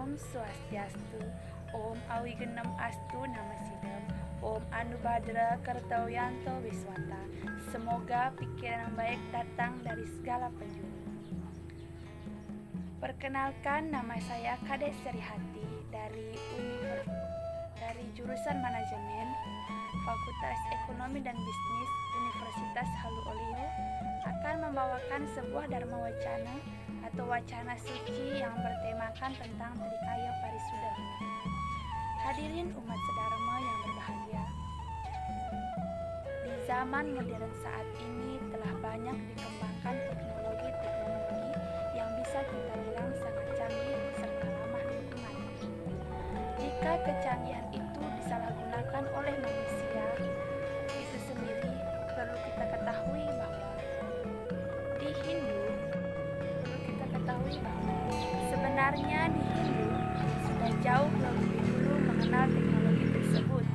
Om Swastiastu, Om Awigenem Astu Namasidam, Om Anubhadra Kartawiyanto Wiswata. Semoga pikiran yang baik datang dari segala penjuru. Perkenalkan, nama saya Kade Serihati dari jurusan Manajemen Fakultas Ekonomi dan Bisnis Universitas Halu Oleo akan membawakan sebuah dharma wacana atau wacana suci yang bertemakan tentang Trikaya Parisuda. Hadirin umat sedharma yang berbahagia, di zaman modern saat ini telah banyak dikembangkan teknologi-teknologi yang bisa kita bilang sangat canggih serta ramah lingkungan. Jika kecanggihan itu disalahgunakan oleh manusia itu sendiri, perlu kita ketahui bahwa sebenarnya di Hindu sudah jauh lebih dulu mengenal teknologi tersebut,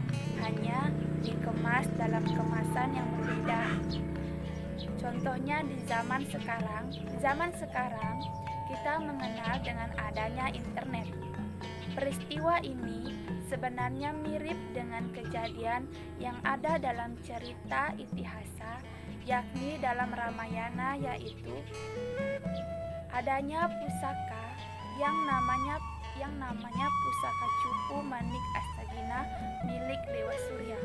hanya dikemas dalam kemasan yang berbeda. Contohnya di zaman sekarang kita mengenal dengan adanya internet. Peristiwa ini sebenarnya mirip dengan kejadian yang ada dalam cerita Itihasa, yakni dalam Ramayana, yaitu adanya pusaka yang namanya pusaka Cupu Manik Astagina milik Dewa Surya,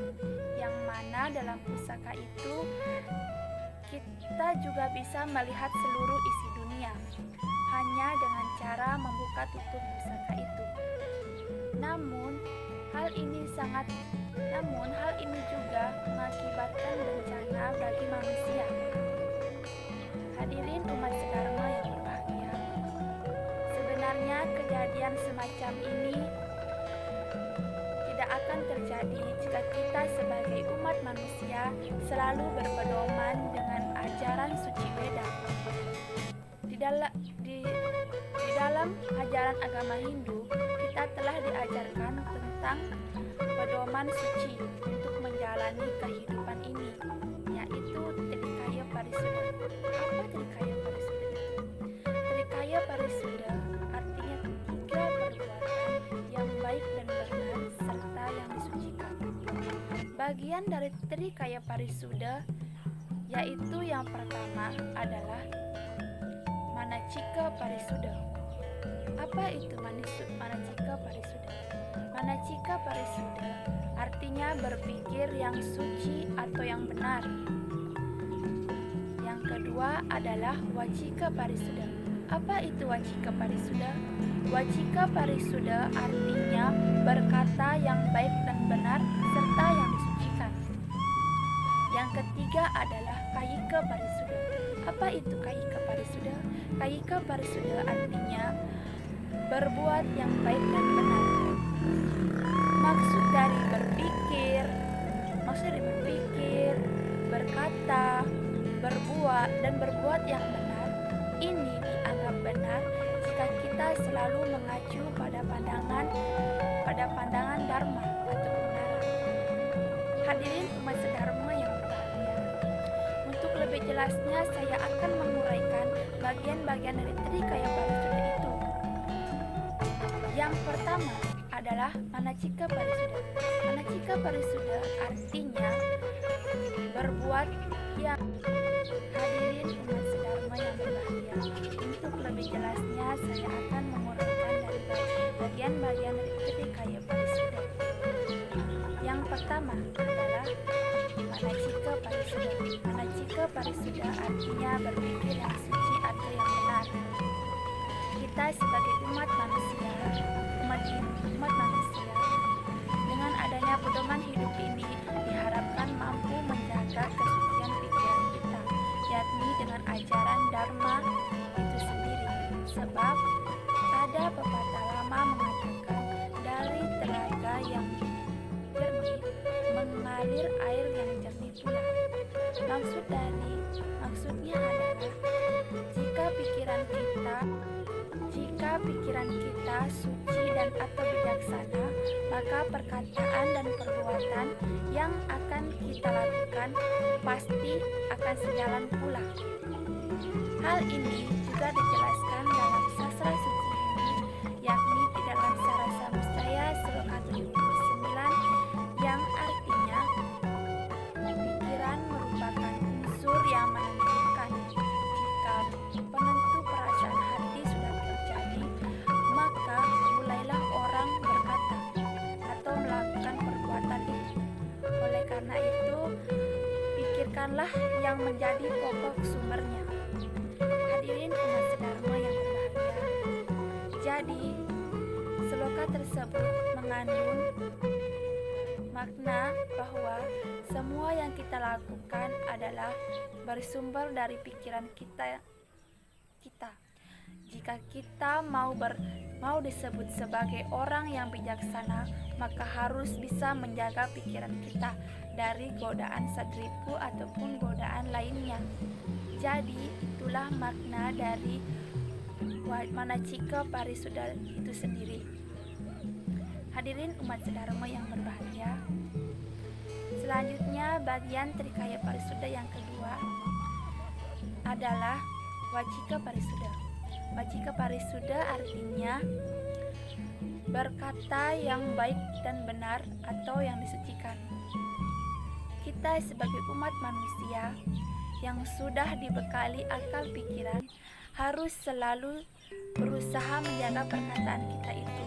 yang mana dalam pusaka itu kita juga bisa melihat seluruh isi dunia hanya dengan cara membuka tutup pusaka itu. Namun hal ini juga mengakibatkan bencana bagi manusia. Hadirin umat sedharma yang berbahagia, sebenarnya kejadian semacam ini tidak akan terjadi jika kita sebagai umat manusia selalu berpedoman dengan ajaran suci Weda. Di dalam ajaran agama Hindu, kita telah diajarkan tentang pedoman suci untuk menjalani kehidupan ini, yaitu Trikaya Parisuda. Apa Trikaya Parisuda itu? Trikaya Parisuda artinya 3 perbuatan yang baik dan benar serta yang disucikan. Bagian dari Trikaya Parisuda yaitu yang pertama adalah Manacika Parisuda. Apa itu Manacika Parisuda? Manacika Parisuda artinya berpikir yang suci atau yang benar. Yang kedua adalah Wacika Parisuda. Apa itu Wacika Parisuda? Wacika Parisuda artinya berkata yang baik dan benar serta yang disucikan. Yang ketiga adalah Kayika Parisuda. Apa itu Kayika Parisuda? Kayika Parisuda artinya berbuat yang baik dan benar. Maksud dari berpikir, berkata, berbuat yang benar ini dianggap benar jika kita selalu mengacu pada pandangan dharma atau kebenaran. Hadirin umat sedharma yang berbahagia, untuk lebih jelasnya saya akan menguraikan bagian-bagian dari Trikaya Parisuda itu. Yang pertama adalah Manacika Parisuda. Manacika Parisuda artinya berbuat yang. Hadirin umat sedharma yang berbahagia, untuk lebih jelasnya saya akan menguraikan dari bagian-bagian dari Trikaya Parisuda. Yang pertama adalah Manacika Parisuda. Manacika Parisuda artinya berpikir yang suci atau yang benar. Kita sebagai umat manusia, dengan adanya pedoman hidup ini diharapkan mampu menjaga kesucian pikiran kita, yakni dengan ajaran Dharma itu sendiri. Sebab ada pepatah lama mengatakan, dari telaga yang jernih mengalir air yang jernih pula. Maksudnya adalah jika pikiran kita suci dan atau bijaksana, maka perkataan dan perbuatan yang akan kita lakukan pasti akan sejalan pula. Hal ini juga dijelaskan dalam sastra suci ini, yakni dengan Sarasa Musaya Sloka 79 yang artinya pikiran merupakan unsur yang menentukan. Jika penentu perasaan hati sudah terjadi, maka mulailah orang berkata atau melakukan perbuatan itu. Oleh karena itu, pikirkanlah yang menjadi pokok sumbernya. Hadirin umat sedharma yang berbahagia. Jadi, sloka tersebut mengandung makna bahwa semua yang kita lakukan adalah bersumber dari pikiran kita. Jika kita mau disebut sebagai orang yang bijaksana, maka harus bisa menjaga pikiran kita dari godaan sadripu ataupun godaan lainnya. Jadi itulah makna dari Manacika Parisuda itu sendiri. Hadirin umat sedharma yang berbahagia. Selanjutnya bagian Trikaya Parisuda yang kedua adalah Wacika Parisuda. Wacika Parisuda artinya berkata yang baik dan benar atau yang disucikan. Kita sebagai umat manusia yang sudah dibekali akal pikiran harus selalu berusaha menjaga perkataan kita itu.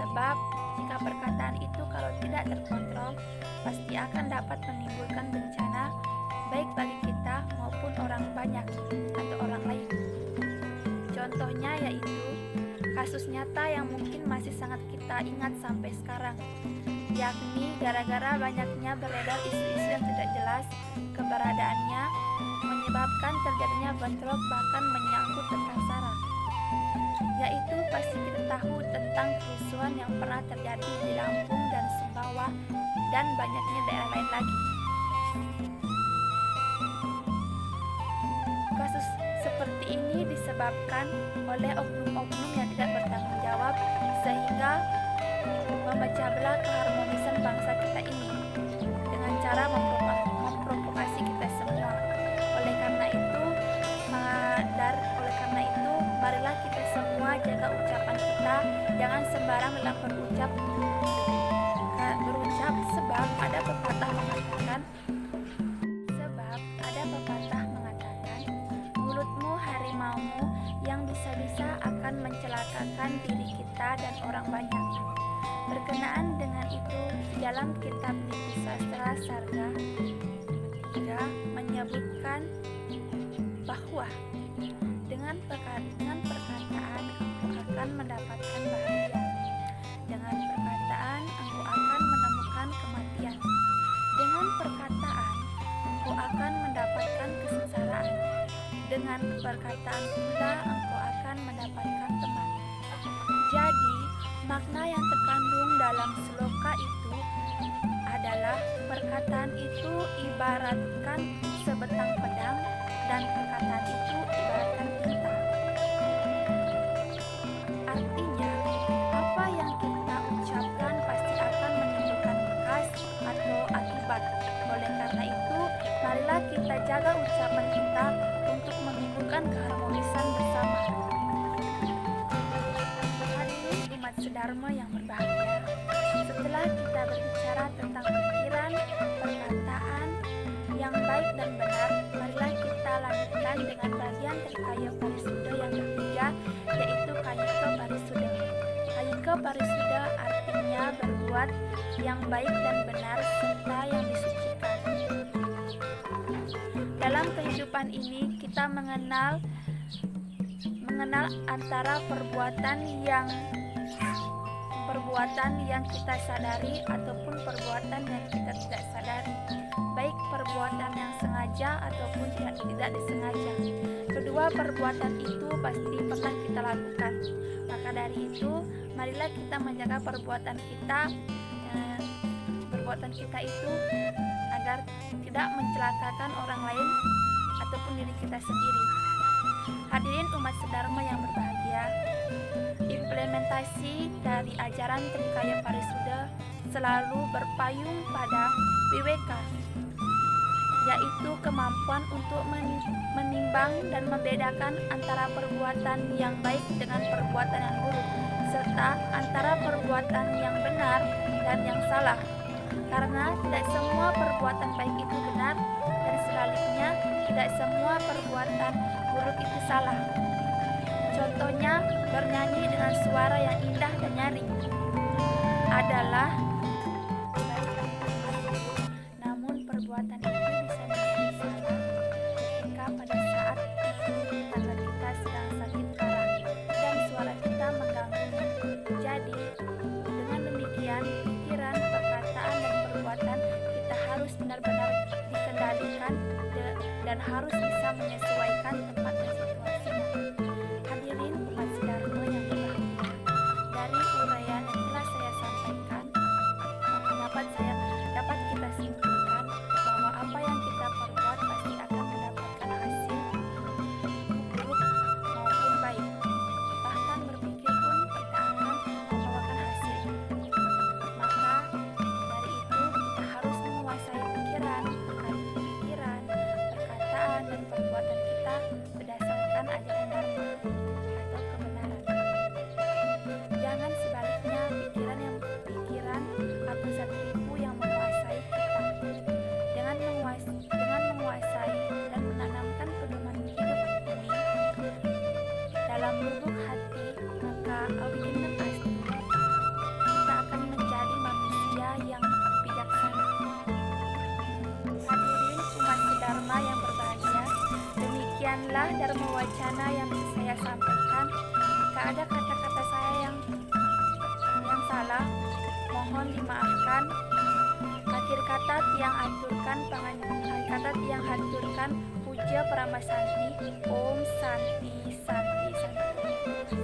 Sebab jika perkataan itu kalau tidak terkontrol, pasti akan dapat menimbulkan bencana baik bagi kita maupun orang banyak atau orang lain. Contohnya yaitu kasus nyata yang mungkin masih sangat kita ingat sampai sekarang, yakni gara-gara banyaknya beredar isu-isu yang tidak jelas keberadaannya, menyebabkan terjadinya bentrok bahkan menyangkut tentang SARA. Yaitu pasti kita tahu tentang kerusuhan yang pernah terjadi di Lampung dan Sumbawa dan banyaknya daerah lain lagi. Kasus seperti ini disebabkan oleh oknum-oknum yang tidak bertanggung jawab sehingga memecah belah keharmonisan bangsa kita ini dengan cara memprovokasi kita semua. Oleh karena itu, marilah kita semua jaga ucapan kita, jangan sembarang dalam berucap sebab ada pepatah mengatakan mulutmu harimaumu yang bisa-bisa akan mencelakakan diri kita dan orang banyak. Berkenaan dengan itu, dalam kitab Niti Sastra Sarga 3 menyebutkan bahwa dengan perkataan engkau akan mendapatkan bahagia, dengan perkataan engkau akan menemukan kematian, dengan perkataan engkau akan mendapatkan kesengsaraan, dengan perkataan pula engkau akan mendapatkan teman. Jadi makna yang terkandung dalam sloka itu adalah perkataan itu ibaratkan sebatang pedang dan perkataan itu ibaratkan tinta. Artinya, apa yang kita ucapkan pasti akan menimbulkan bekas atau akibat. Oleh karena itu, marilah kita jaga ucapan kita untuk menimbulkan keharmonisan bersama. Hadirin umat sedharma yang berbahagia, setelah kita berbicara tentang pikiran, perkataan yang baik dan benar, marilah kita lanjutkan dengan bagian Trikaya Parisuda yang ketiga, yaitu Kayika Parisuda. Kayika Parisuda artinya berbuat yang baik dan benar serta yang disucikan. Dalam kehidupan ini kita mengenal antara perbuatan yang kita sadari ataupun perbuatan yang kita tidak sadari, baik perbuatan yang sengaja ataupun tidak disengaja. Kedua perbuatan itu pasti pernah kita lakukan. Maka dari itu, marilah kita menjaga perbuatan kita itu agar tidak mencelakakan orang lain ataupun diri kita sendiri. Hadirin umat sedharma yang berbahagia, implementasi dari ajaran Trikaya Parisuda selalu berpayung pada Wiweka, yaitu kemampuan untuk menimbang dan membedakan antara perbuatan yang baik dengan perbuatan yang buruk, serta antara perbuatan yang benar dan yang salah. Karena tidak semua perbuatan baik itu benar, dan sebaliknya tidak semua perbuatan buruk itu salah. Contohnya, bernyanyi dengan suara yang indah dan nyaring adalah baik, namun perbuatan itu bisa menjadi salah ketika pada saat tetangga kita sedang sakit parah dan suara kita mengganggunya. Jadi, dengan demikian, pikiran, perkataan, dan perbuatan kita harus benar-benar dikendalikan dan harus bisa menyesuaikan tempat dan situasinya. Hadirin umat Sidarmo yang berbahagia, dari uraian yang telah saya sampaikan, dapat kita simpulkan bahwa apa yang kita perbuat pasti akan mendapatkan hasil, buruk maupun baik. Bahkan berpikir pun kita akan membawakan hasil. Maka dari itu kita harus menguasai pikiran, perkataan, dan perbuatan kita berdasarkan ajaran Dharma atau kebenaran. Jangan sebaliknya pikiran atau satiriku yang menguasai kita. Dengan menguasai dan menanamkan pedoman hidup ini dalam lubuk hati, maka awinna pasti kita akan menjadi manusia yang bijaksana. Hadirin umat Dharma yang berbahagia, demikianlah Dharma Wacana yang bisa saya sampaikan. Jika ada kata-kata saya yang salah, mohon dimaafkan. Akhir kata tiang haturkan puja Paramasanti. Om Santi Santi Santi.